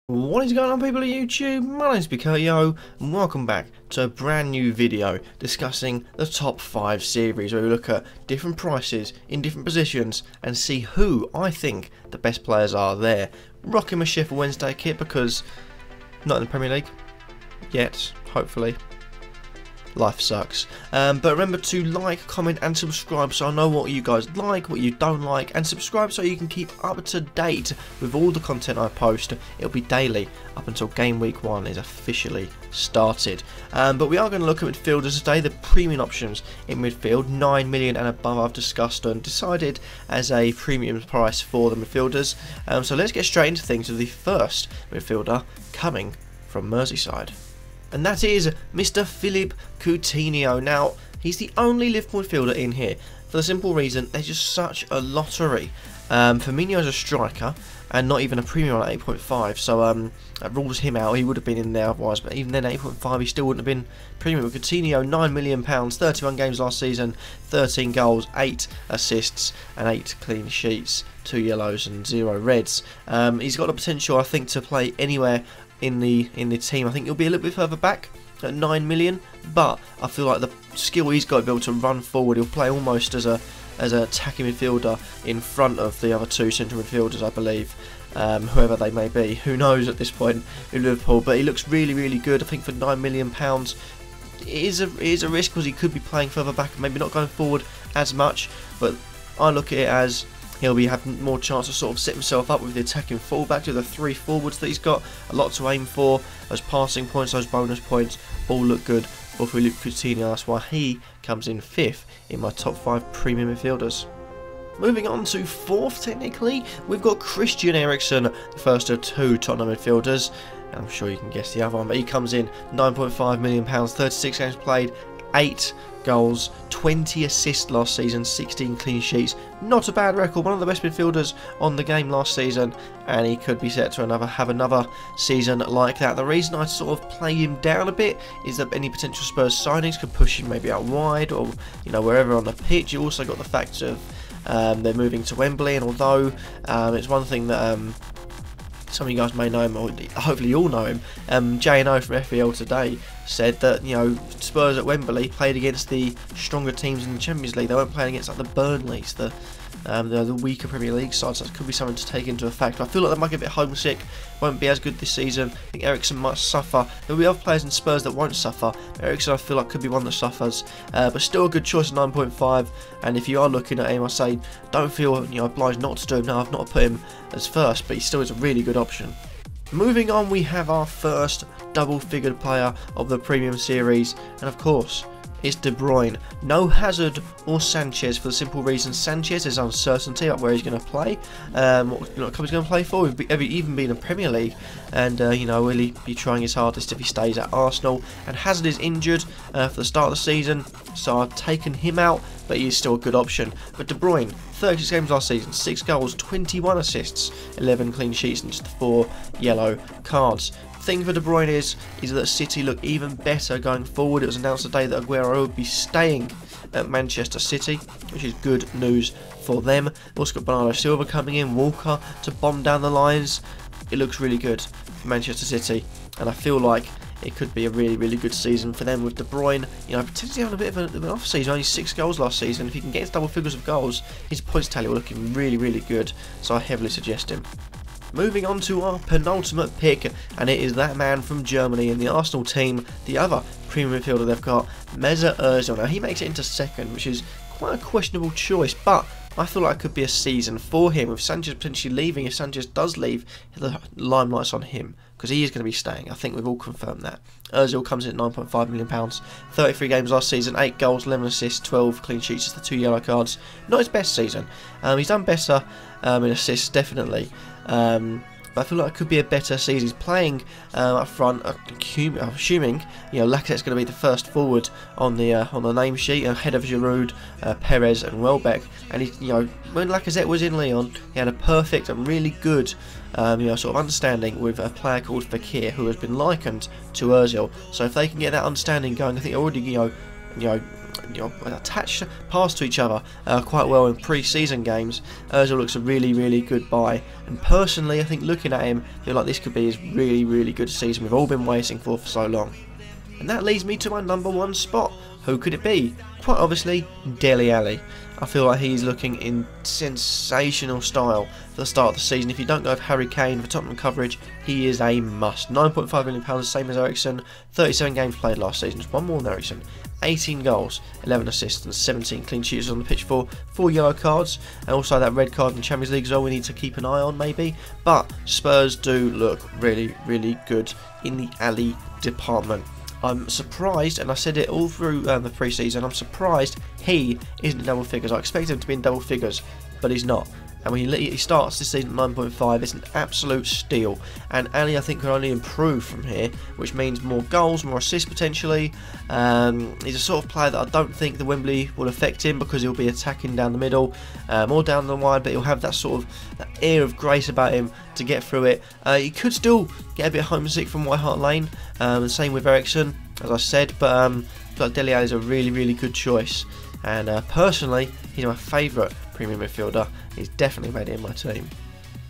What is going on, people of YouTube? My name's Kurtyoy and welcome back to a brand new video discussing the top 5 series where we look at different prices in different positions and see who I think the best players are there. Rocking my Sheffield Wednesday kit because not in the Premier League yet, hopefully. Life sucks. But remember to like, comment and subscribe so I know what you guys like, what you don't like, and subscribe so you can keep up to date with all the content I post. It'll be daily up until game week 1 is officially started. But we are going to look at midfielders today, the premium options in midfield, 9 million and above I've discussed and decided as a premium price for the midfielders. So let's get straight into things with the first midfielder coming from Merseyside. And that is Mr. Philippe Coutinho. Now, he's the only Liverpool midfielder in here for the simple reason they're just such a lottery. Firmino's a striker and not even a premium at 8.5, so that rules him out. He would have been in there otherwise, but even then 8.5 he still wouldn't have been premium. With Coutinho, £9 million, 31 games last season, 13 goals, 8 assists and 8 clean sheets, 2 yellows and 0 reds. He's got the potential, I think, to play anywhere in the team. I think he'll be a little bit further back at 9 million, but I feel like the skill he's got to be able to run forward, he'll play almost as an attacking midfielder in front of the other two central midfielders, I believe, whoever they may be. Who knows at this point in Liverpool, but he looks really good. I think for £9 million it is a risk because he could be playing further back and maybe not going forward as much, but I look at it as he'll be having more chance to sort of set himself up with the attacking fullback, with the 3 forwards that he's got. A lot to aim for. Those passing points, those bonus points, all look good for Philippe Coutinho. That's why he comes in 5th in my top 5 premium midfielders. Moving on to 4th, technically, we've got Christian Eriksen, the first of 2 Tottenham midfielders. I'm sure you can guess the other one, but he comes in £9.5 million, 36 games played, 8 goals, 20 assists last season, 16 clean sheets. Not a bad record. One of the best midfielders on the game last season, and he could be set to have another season like that. The reason I sort of play him down a bit is that any potential Spurs signings could push him maybe out wide or wherever on the pitch. You also got the fact of they're moving to Wembley, and although it's one thing that some of you guys may know him, or hopefully you all know him. J&O from FPL today said that Spurs at Wembley played against the stronger teams in the Champions League. They weren't playing against like the Burnleys, the weaker Premier League sides. So that could be something to take into effect. I feel like they might get a bit homesick. Won't be as good this season. I think Eriksen might suffer. There'll be other players in Spurs that won't suffer. Eriksen, I feel like, could be one that suffers, but still a good choice at 9.5. And if you are looking at him, I say don't feel obliged not to do him. Now, I've not put him as first, but he still is a really good option. Moving on, we have our first double-figured player of the premium series, and of course, it's De Bruyne. No Hazard or Sanchez, for the simple reason Sanchez is uncertainty about where he's going to play, what club he's going to play for. Even been in Premier League, and will he be trying his hardest if he stays at Arsenal? And Hazard is injured for the start of the season, so I've taken him out, but he is still a good option. But De Bruyne, 36 games last season, 6 goals, 21 assists, 11 clean sheets and just 4 yellow cards. Thing for De Bruyne is that City look even better going forward. It was announced today that Aguero would be staying at Manchester City, which is good news for them. Also got Bernardo Silva coming in, Walker to bomb down the lines. It looks really good for Manchester City, and I feel like it could be a really good season for them with De Bruyne. Potentially having a bit of an off season. Only 6 goals last season. If he can get his double figures of goals, his points tally will looking really good. So I heavily suggest him. Moving on to our penultimate pick, and it is that man from Germany in the Arsenal team, the other premium midfielder they've got, Meza. Now he makes it into 2nd, which is quite a questionable choice, but I feel like it could be a season for him with Sanchez potentially leaving. If Sanchez does leave, the limelight's on him because he is going to be staying. I think we've all confirmed that. Ozil comes in at £9.5 million, 33 games last season, 8 goals, 11 assists, 12 clean sheets, just the 2 yellow cards. Not his best season. He's done better in assists, definitely. But I feel like it could be a better season. He's playing up front, assuming Lacazette's going to be the first forward on the name sheet ahead of Giroud, Perez and Welbeck. And when Lacazette was in Lyon, he had a perfect and really good sort of understanding with a player called Fekir, who has been likened to Ozil. So if they can get that understanding going, I think already attached past to each other quite well in pre-season games. Ozil looks a really good buy, and personally I think looking at him, I feel like this could be his really good season we've all been waiting for so long. And that leads me to my number 1 spot. Who could it be? Quite obviously, Dele Alli. I feel like he's looking in sensational style for the start of the season. If you don't go with Harry Kane for Tottenham coverage, he is a must. £9.5 million, same as Eriksen. 37 games played last season, just one more than Eriksen. 18 goals, 11 assists and 17 clean sheets on the pitch for 4 yellow cards. And also that red card in the Champions League as well we need to keep an eye on maybe. But Spurs do look really good in the Alli department. I'm surprised, and I said it all through the pre-season, I'm surprised he isn't in double figures. I expected him to be in double figures, but he's not. And when he starts this season at 9.5, it's an absolute steal. And Alli, I think, can only improve from here, which means more goals, more assists potentially. He's a sort of player that I don't think the Wembley will affect him, because he'll be attacking down the middle, or down the wide, but he'll have that sort of that air of grace about him to get through it. He could still get a bit homesick from White Hart Lane, and same with Eriksen, as I said, but I feel like Dele Alli is a really good choice. And personally, he's my favourite premium midfielder. He's definitely made it in my team.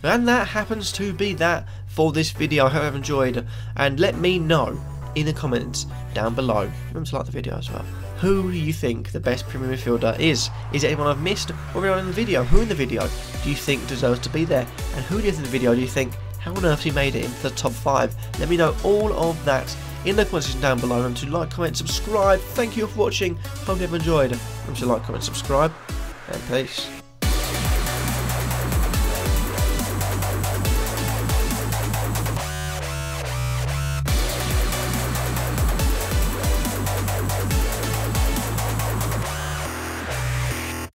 And that happens to be that for this video. I hope you've enjoyed, and let me know in the comments down below. Remember to like the video as well. Who you think the best premium midfielder is? Is it anyone I've missed, or anyone in the video? Who in the video do you think deserves to be there? And who in the video do you think, how on earth he made it into the top 5? Let me know all of that in the comments section down below. Remember to like, comment, subscribe. Thank you for watching. Hope you've enjoyed. Remember to like, comment, subscribe, and peace.